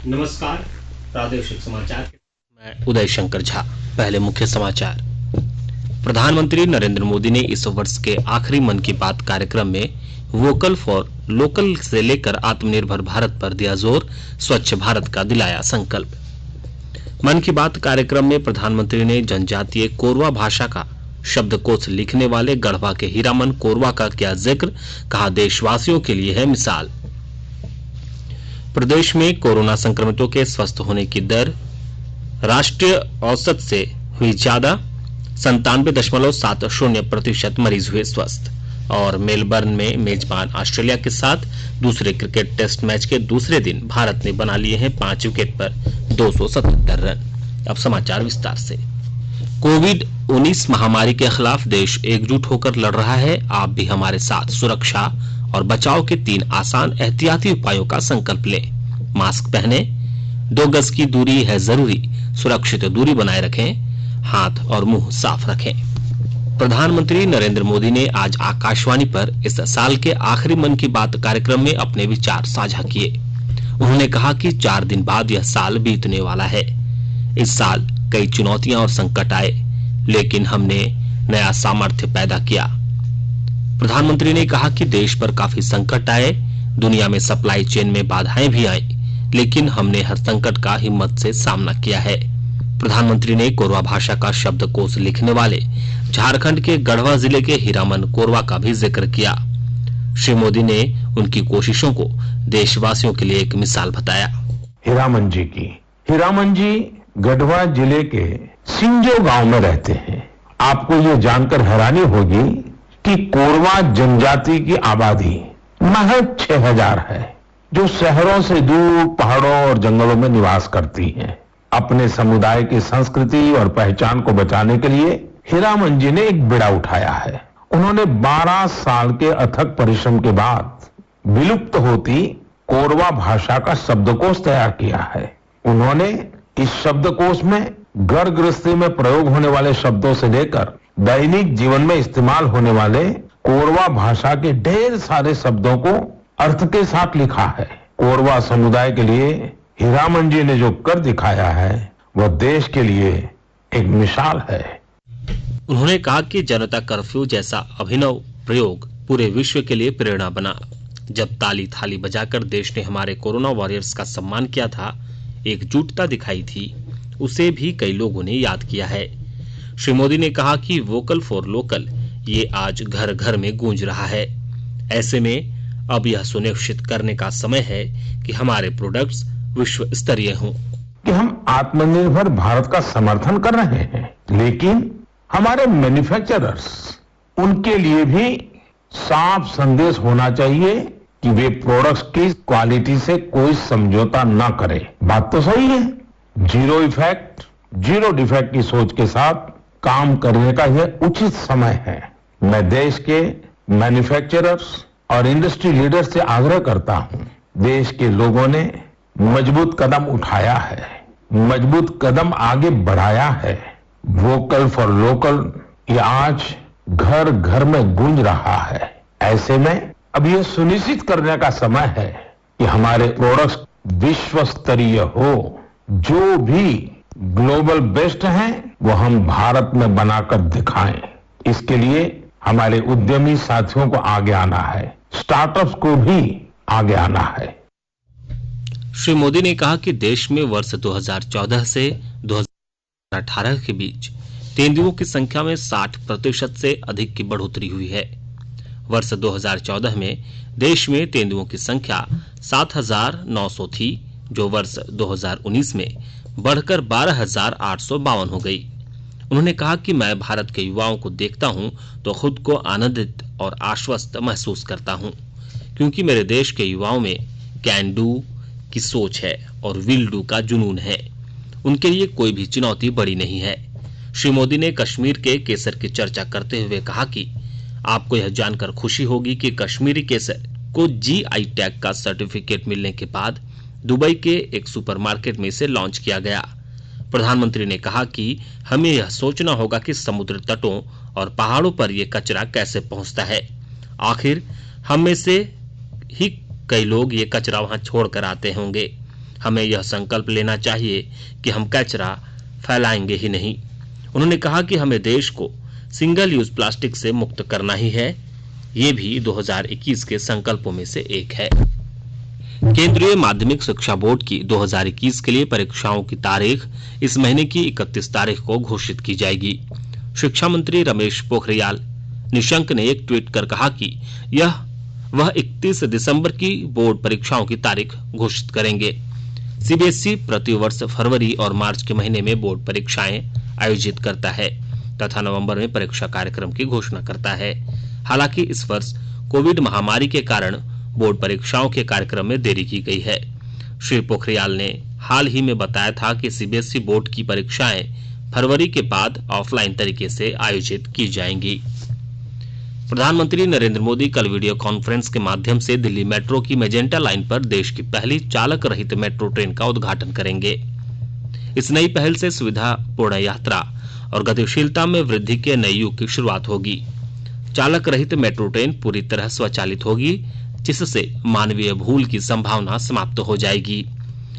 नमस्कार। प्रादेशिक समाचार मैं उदय शंकर झा। पहले मुख्य समाचार। प्रधानमंत्री नरेंद्र मोदी ने इस वर्ष के आखिरी मन की बात कार्यक्रम में वोकल फॉर लोकल से लेकर आत्मनिर्भर भारत पर दिया जोर, स्वच्छ भारत का दिलाया संकल्प। मन की बात कार्यक्रम में प्रधानमंत्री ने जनजातीय कोरवा भाषा का शब्दकोश लिखने वाले गढ़वा के हीरामन कोरवा का किया जिक्र, कहा देशवासियों के लिए है मिसाल। प्रदेश में कोरोना संक्रमितों के स्वस्थ होने की दर राष्ट्रीय औसत से हुई ज्यादा, 97.70% मरीज हुए स्वस्थ। और मेलबर्न में मेजबान ऑस्ट्रेलिया के साथ दूसरे क्रिकेट टेस्ट मैच के दूसरे दिन भारत ने बना लिए हैं 5 विकेट पर 277 रन। अब समाचार विस्तार से। कोविड-19 महामारी के खिलाफ देश एकजुट होकर लड़ रहा है। आप भी हमारे साथ सुरक्षा और बचाव के 3 आसान एहतियाती उपायों का संकल्प लें। मास्क पहने, 2 गज की दूरी है जरूरी, सुरक्षित दूरी बनाए रखें, हाथ और मुंह साफ रखें। प्रधानमंत्री नरेंद्र मोदी ने आज आकाशवाणी पर इस साल के आखिरी मन की बात कार्यक्रम में अपने विचार साझा किए। उन्होंने कहा कि 4 दिन बाद यह साल बीतने वाला है। इस साल कई चुनौतियां और संकट आए, लेकिन हमने नया सामर्थ्य पैदा किया। प्रधानमंत्री ने कहा कि देश पर काफी संकट आए, दुनिया में सप्लाई चेन में बाधाएं भी आई, लेकिन हमने हर संकट का हिम्मत से सामना किया है। प्रधानमंत्री ने कोरवा भाषा का शब्दकोश लिखने वाले झारखंड के गढ़वा जिले के हीरामन कोरवा का भी जिक्र किया। श्री मोदी ने उनकी कोशिशों को देशवासियों के लिए एक मिसाल बताया। हीरामन जी गढ़वा जिले के सिंजो गांव में रहते हैं। आपको ये जानकर हैरानी होगी कि कोरवा जनजाति की आबादी महज 6000 है, जो शहरों से दूर पहाड़ों और जंगलों में निवास करती है। अपने समुदाय की संस्कृति और पहचान को बचाने के लिए हीरामन जी ने एक बीड़ा उठाया है। उन्होंने 12 साल के अथक परिश्रम के बाद विलुप्त होती कोरवा भाषा का शब्दकोश तैयार किया है। उन्होंने इस शब्दकोश में घर गृहस्थी में प्रयोग होने वाले शब्दों से लेकर दैनिक जीवन में इस्तेमाल होने वाले कोरवा भाषा के ढेर सारे शब्दों को अर्थ के साथ लिखा है। कोरवा समुदाय के लिए हीरामन जी ने जो कर दिखाया है, वह देश के लिए एक मिसाल है। उन्होंने कहा कि जनता कर्फ्यू जैसा अभिनव प्रयोग पूरे विश्व के लिए प्रेरणा बना। जब ताली थाली बजाकर देश ने हमारे कोरोना वॉरियर्स का सम्मान किया था, एकजुटता दिखाई थी, उसे भी कई लोगों ने याद किया है। श्री मोदी ने कहा कि वोकल फॉर लोकल ये आज घर घर में गूंज रहा है। ऐसे में अब यह सुनिश्चित करने का समय है कि हमारे प्रोडक्ट्स विश्व स्तरीय हों। कि हम आत्मनिर्भर भारत का समर्थन कर रहे हैं, लेकिन हमारे मैन्युफैक्चरर्स, उनके लिए भी साफ संदेश होना चाहिए कि वे प्रोडक्ट्स की क्वालिटी से कोई समझौता ना करें। बात तो सही है। जीरो इफेक्ट, जीरो डिफेक्ट की सोच के साथ काम करने का यह उचित समय है। मैं देश के मैन्युफैक्चरर्स और इंडस्ट्री लीडर्स से आग्रह करता हूं, देश के लोगों ने मजबूत कदम उठाया है, मजबूत कदम आगे बढ़ाया है। वोकल फॉर लोकल ये आज घर घर में गूंज रहा है। ऐसे में अब यह सुनिश्चित करने का समय है कि हमारे प्रोडक्ट्स विश्व स्तरीय हो। जो भी ग्लोबल बेस्ट हैं, वो हम भारत में बनाकर दिखाएं। इसके लिए हमारे उद्यमी साथियों को आगे आना है, स्टार्टअप्स को भी आगे आना है। श्री मोदी ने कहा कि देश में वर्ष 2014 से 2018 के बीच तेंदुओं की संख्या में 60% से अधिक की बढ़ोतरी हुई है। वर्ष 2014 में देश में तेंदुओं की संख्या 7900 थी, जो वर्ष 2019 में बढ़कर 12852 हो गई। उन्होंने कहा कि मैं भारत के युवाओं को देखता हूं तो खुद को आनंदित और आश्वस्त महसूस करता हूं, क्योंकि मेरे देश के युवाओं में कैन डू की सोच है और विल डू का जुनून है। उनके लिए कोई भी चुनौती बड़ी नहीं है। श्री मोदी ने कश्मीर के केसर की चर्चा करते हुए कहा कि आपको यह जानकर खुशी होगी कि कश्मीरी केसर को GI टैग का सर्टिफिकेट मिलने के बाद दुबई के एक सुपरमार्केट में इसे लॉन्च किया गया। प्रधानमंत्री ने कहा कि हमें यह सोचना होगा कि समुद्र तटों और पहाड़ों पर यह कचरा कैसे पहुंचता है। आखिर हम में से ही कई लोग ये कचरा वहां छोड़कर आते होंगे। हमें यह संकल्प लेना चाहिए कि हम कचरा फैलाएंगे ही नहीं। उन्होंने कहा कि हमें देश को सिंगल यूज प्लास्टिक से मुक्त करना ही है। ये भी 2021 के संकल्पों में से एक है। केंद्रीय माध्यमिक शिक्षा बोर्ड की 2021 के लिए परीक्षाओं की तारीख इस महीने की 31 तारीख को घोषित की जाएगी। शिक्षा मंत्री रमेश पोखरियाल निशंक ने एक ट्वीट कर कहा कि वह 31 दिसंबर की बोर्ड परीक्षाओं की तारीख घोषित करेंगे। सीबीएसई प्रतिवर्ष फरवरी और मार्च के महीने में बोर्ड परीक्षाएं आयोजित करता है तथा नवंबर में परीक्षा कार्यक्रम की घोषणा करता है। हालांकि इस वर्ष कोविड महामारी के कारण बोर्ड परीक्षाओं के कार्यक्रम में देरी की गई है। श्री पोखरियाल ने हाल ही में बताया था कि सीबीएसई बोर्ड की परीक्षाएं फरवरी के बाद ऑफलाइन तरीके से आयोजित की जाएंगी। प्रधानमंत्री नरेंद्र मोदी कल वीडियो कॉन्फ्रेंस के माध्यम से दिल्ली मेट्रो की मेजेंटा लाइन पर देश की पहली चालक रहित मेट्रो ट्रेन का उद्घाटन करेंगे। इस नई पहल से सुविधापूर्ण यात्रा और गतिशीलता में वृद्धि के नए युग की शुरुआत होगी। चालक रहित मेट्रो ट्रेन पूरी तरह स्वचालित होगी, जिससे मानवीय भूल की संभावना समाप्त हो जाएगी।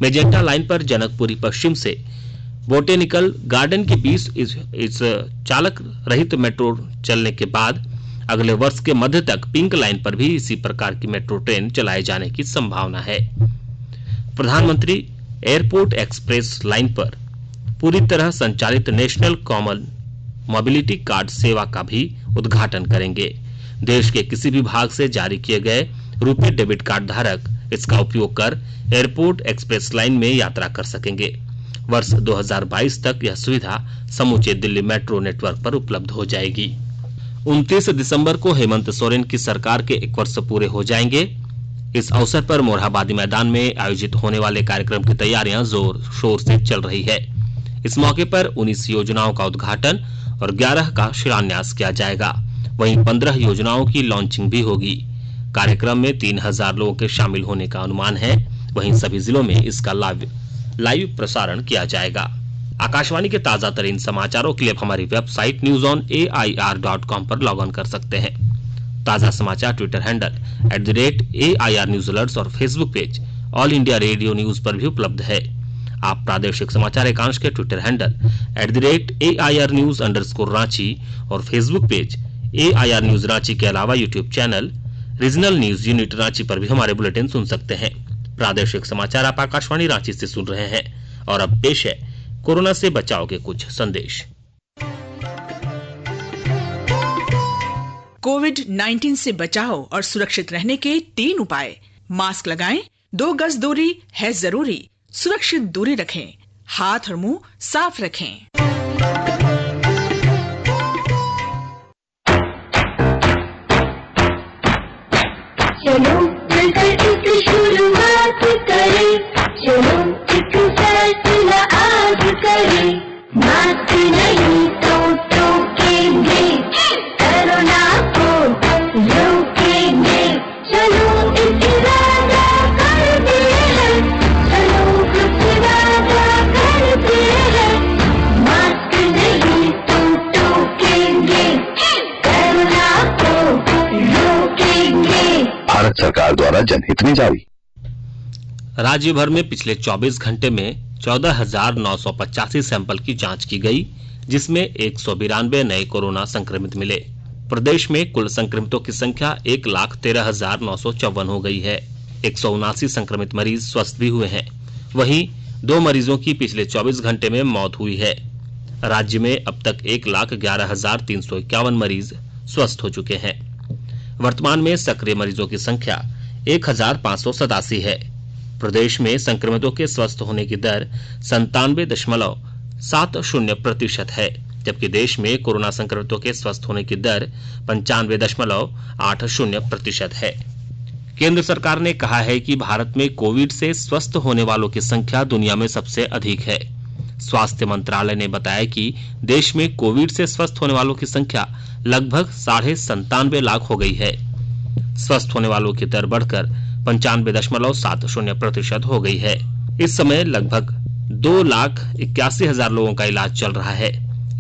मेजेंटा लाइन पर जनकपुरी पश्चिम से बोटेनिकल गार्डन के बीच इस चालक रहित मेट्रो चलने के बाद अगले वर्ष के मध्य तक पिंक लाइन पर भी इसी प्रकार की मेट्रो ट्रेन चलाए जाने की संभावना है। प्रधानमंत्री एयरपोर्ट एक्सप्रेस लाइन पर पूरी तरह संचालित नेशनल कॉमन मोबिलिटी कार्ड सेवा का भी उद्घाटन करेंगे। देश के किसी भी भाग से जारी किए गए रुपे डेबिट कार्ड धारक इसका उपयोग कर एयरपोर्ट एक्सप्रेस लाइन में यात्रा कर सकेंगे। वर्ष 2022 तक यह सुविधा समूचे दिल्ली मेट्रो नेटवर्क पर उपलब्ध हो जाएगी। 29 दिसंबर को हेमंत सोरेन की सरकार के 1 वर्ष पूरे हो जाएंगे। इस अवसर पर मोरहाबादी मैदान में आयोजित होने वाले कार्यक्रम की तैयारियां जोर शोर से चल रही है। इस मौके पर 19 योजनाओं का उद्घाटन और 11 का शिलान्यास किया जाएगा। वहीं 15 योजनाओं की लॉन्चिंग भी होगी। कार्यक्रम में 3000 लोगों के शामिल होने का अनुमान है। वहीं सभी जिलों में इसका लाइव प्रसारण किया जाएगा। आकाशवाणी के ताजा तरीन समाचारों के लिए आप हमारी वेबसाइट newsonair.com पर लॉग ऑन कर सकते हैं। ताजा समाचार Twitter handle @AIR News Alerts और Facebook page all India radio news पर भी उपलब्ध है। आप प्रादेशिक समाचार एकांश के ट्विटर हैंडल @AIR News _ और Facebook page AIR News Ranchi के अलावा YouTube channel regional news unit Ranchi पर भी हमारे बुलेटिन सुन सकते हैं। प्रादेशिक समाचार आप आकाशवाणी रांची से सुन रहे हैं और अब पेश है कोरोना से बचाव के कुछ संदेश। कोविड-19 से बचाव और सुरक्षित रहने के 3 उपाय। मास्क लगाएं, 2 गज दूरी है जरूरी, सुरक्षित दूरी रखें, हाथ और मुंह साफ रखें। चलो मिलकर एक शुरुआत करें, चलो एक फैसला आज करें। मास्क नहीं तो टोकेंगे, कोरोना को रोकेंगे। चलो एक इरादा करते हैं, चलो कुछ इरादा करते हैं। मास्क नहीं तो टोकेंगे, कोरोना को रोकेंगे। भारत सरकार द्वारा जनहित में जारी। राज्य भर में पिछले 24 घंटे में 14,985 सैंपल की जांच की गई, जिसमें 192 नए कोरोना संक्रमित मिले। प्रदेश में कुल संक्रमितों की संख्या 1,13,954 हो गई है। 179 संक्रमित मरीज स्वस्थ भी हुए हैं। वहीं 2 मरीजों की पिछले 24 घंटे में मौत हुई है। राज्य में अब तक 1,11,351 मरीज स्वस्थ हो चुके हैं। वर्तमान में सक्रिय मरीजों की संख्या 1,587 है। प्रदेश में संक्रमितों के स्वस्थ होने की दर 97.70% है, जबकि देश में कोरोना संक्रमितों के स्वस्थ होने की दर 95.80% है। केंद्र सरकार ने कहा है कि भारत में कोविड से स्वस्थ होने वालों की संख्या दुनिया में सबसे अधिक है। स्वास्थ्य मंत्रालय ने बताया कि देश में कोविड से स्वस्थ होने वालों की संख्या लगभग 97.5 लाख हो गई है। स्वस्थ होने वालों की दर बढ़कर 95.70% हो गई है। इस समय लगभग 2,81,000 लोगों का इलाज चल रहा है।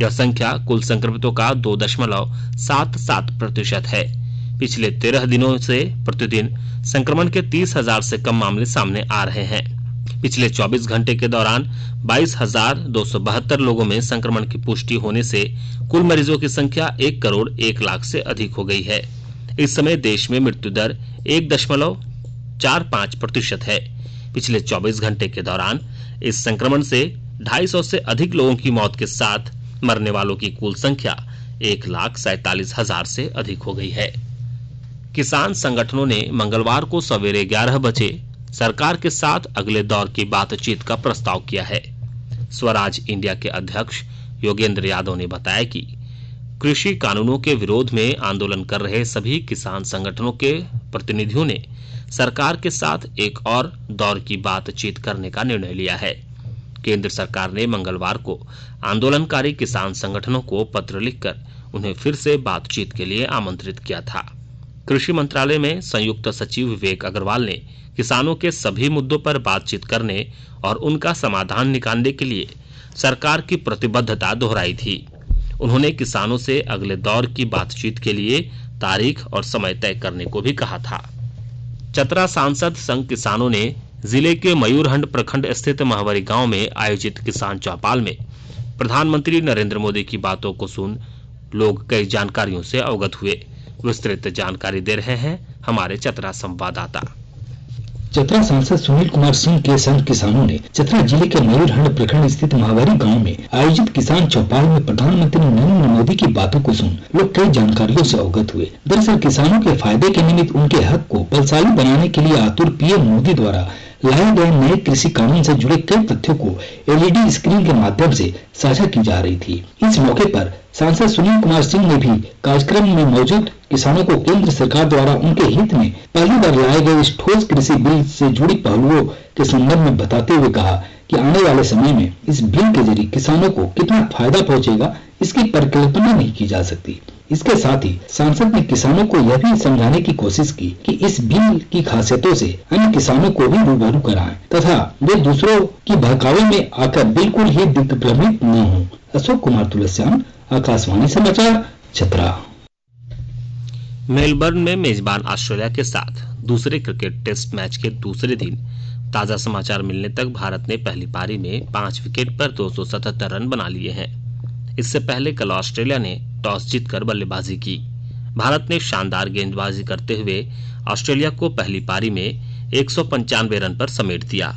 यह संख्या कुल संक्रमितों का 2.77% है। पिछले 13 दिनों से प्रतिदिन संक्रमण के 30,000 से कम मामले सामने आ रहे हैं। पिछले 24 घंटे के दौरान 22,272 लोगों में संक्रमण की पुष्टि होने से कुल मरीजों की संख्या 1 करोड़ 1 लाख से अधिक हो गई है। इस समय देश में मृत्यु दर 1.45% है। पिछले 24 घंटे के दौरान इस संक्रमण से 250 से अधिक लोगों की मौत के साथ मरने वालों की कुल संख्या 1,47,000 से अधिक हो गई है। किसान संगठनों ने मंगलवार को सवेरे 11 बजे सरकार के साथ अगले दौर की बातचीत का प्रस्ताव किया है। स्वराज इंडिया के अध्यक्ष योगेंद्र यादव ने बताया कि कृषि कानूनों के विरोध में आंदोलन कर रहे सभी किसान संगठनों के प्रतिनिधियों ने सरकार के साथ एक और दौर की बातचीत करने का निर्णय लिया है। केंद्र सरकार ने मंगलवार को आंदोलनकारी किसान संगठनों को पत्र लिखकर उन्हें फिर से बातचीत के लिए आमंत्रित किया था। कृषि मंत्रालय में संयुक्त सचिव विवेक अग्रवाल ने किसानों के सभी मुद्दों पर बातचीत करने और उनका समाधान निकालने के लिए सरकार की प्रतिबद्धता दोहराई थी। उन्होंने किसानों से अगले दौर की बातचीत के लिए तारीख और समय तय करने को भी कहा था। चतरा सांसद संघ किसानों ने जिले के मयूरहंड प्रखंड स्थित महवरी गांव में आयोजित किसान चौपाल में प्रधानमंत्री नरेंद्र मोदी की बातों को सुन लोग कई जानकारियों से अवगत हुए। विस्तृत जानकारी दे रहे हैं हमारे चतरा संवाददाता। चतरा सांसद सुनील कुमार सिंह के संघ किसानों ने चतरा जिले के मयूरहंड प्रखंड स्थित महावारी गांव में आयोजित किसान चौपाल में प्रधानमंत्री नरेंद्र मोदी की बातों को सुन लोग कई जानकारियों से अवगत हुए। दरअसल किसानों के फायदे के निमित्त उनके हक को बलशाली बनाने के लिए आतुर पीएम मोदी द्वारा लाए गए नए कृषि कानून से जुड़े कई तथ्यों को एलईडी स्क्रीन के माध्यम से साझा की जा रही थी। इस मौके पर सांसद सुनील कुमार सिंह ने भी कार्यक्रम में मौजूद किसानों को केंद्र सरकार द्वारा उनके हित में पहली बार लाए गए इस ठोस कृषि बिल से जुड़ी पहलुओं के संदर्भ में बताते हुए कहा कि आने वाले समय में इस बिल के जरिए किसानों को कितना फायदा पहुंचेगा इसकी परिकल्पना नहीं की जा सकती। इसके साथ ही सांसद ने किसानों को यह भी समझाने की कोशिश की कि इस बिल की खासियतों से अन्य किसानों को भी रूबरू कराएं तथा वे दूसरों की बहकावे में आकर बिल्कुल ही दिग्भ्रमित न हों। अशोक कुमार तुलसियान, आकाशवाणी समाचार, छतरा। मेलबर्न में मेजबान ऑस्ट्रेलिया के साथ दूसरे क्रिकेट टेस्ट मैच के दूसरे दिन ताजा समाचार मिलने तक भारत ने पहली पारी में 5 विकेट पर 277 रन बना लिए हैं। इससे पहले कल ऑस्ट्रेलिया ने टॉस जीतकर बल्लेबाजी की। भारत ने शानदार गेंदबाजी करते हुए ऑस्ट्रेलिया को पहली पारी में 195 रन पर समेट दिया।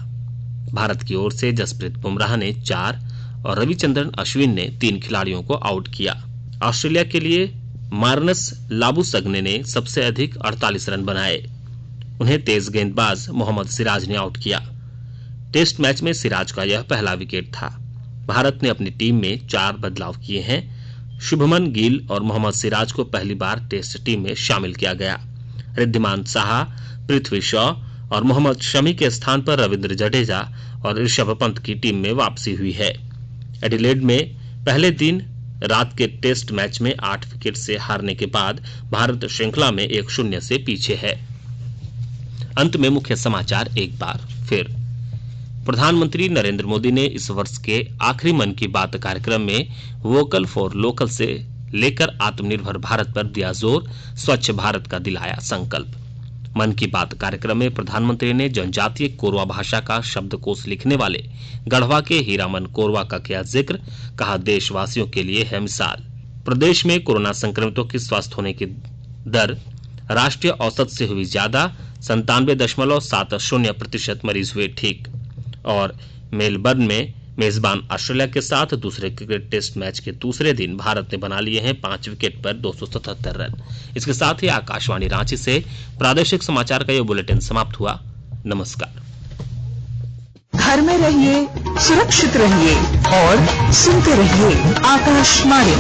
भारत की ओर से जसप्रीत बुमराह ने 4 और रविचंद्रन अश्विन ने 3 खिलाड़ियों को आउट किया। ऑस्ट्रेलिया के लिए मार्नस लाबुसग्ने ने सबसे अधिक 48 रन बनाए। उन्हें तेज गेंदबाज मोहम्मद सिराज ने आउट किया। टेस्ट मैच में सिराज का यह पहला विकेट था। भारत ने अपनी टीम में 4 बदलाव किए हैं। शुभमन गिल और मोहम्मद सिराज को पहली बार टेस्ट टीम में शामिल किया गया। रिद्धिमान साहा, पृथ्वी शॉ और मोहम्मद शमी के स्थान पर रविंद्र जडेजा और ऋषभ पंत की टीम में वापसी हुई है। एडिलेड में पहले दिन रात के टेस्ट मैच में 8 विकेट से हारने के बाद भारत श्रृंखला में 1-0 से पीछे है। अंत में मुख्य समाचार एक बार फिर। प्रधानमंत्री नरेंद्र मोदी ने इस वर्ष के आखिरी मन की बात कार्यक्रम में वोकल फॉर लोकल से लेकर आत्मनिर्भर भारत पर दिया जोर, स्वच्छ भारत का दिलाया संकल्प। मन की बात कार्यक्रम में प्रधानमंत्री ने जनजातीय कोरवा भाषा का शब्दकोश लिखने वाले गढ़वा के हीरामन कोरवा का किया जिक्र, कहा देशवासियों के लिए है मिसाल। प्रदेश में कोरोना संक्रमितों की स्वस्थ होने की दर राष्ट्रीय औसत से हुई ज्यादा, 97.70% मरीज हुए ठीक। और मेलबर्न में मेजबान ऑस्ट्रेलिया के साथ दूसरे क्रिकेट टेस्ट मैच के दूसरे दिन भारत ने बना लिए हैं 5 विकेट पर 277 रन। इसके साथ ही आकाशवाणी रांची से प्रादेशिक समाचार का ये बुलेटिन समाप्त हुआ। नमस्कार। घर में रहिए, सुरक्षित रहिए और सुनते रहिए आकाशवाणी।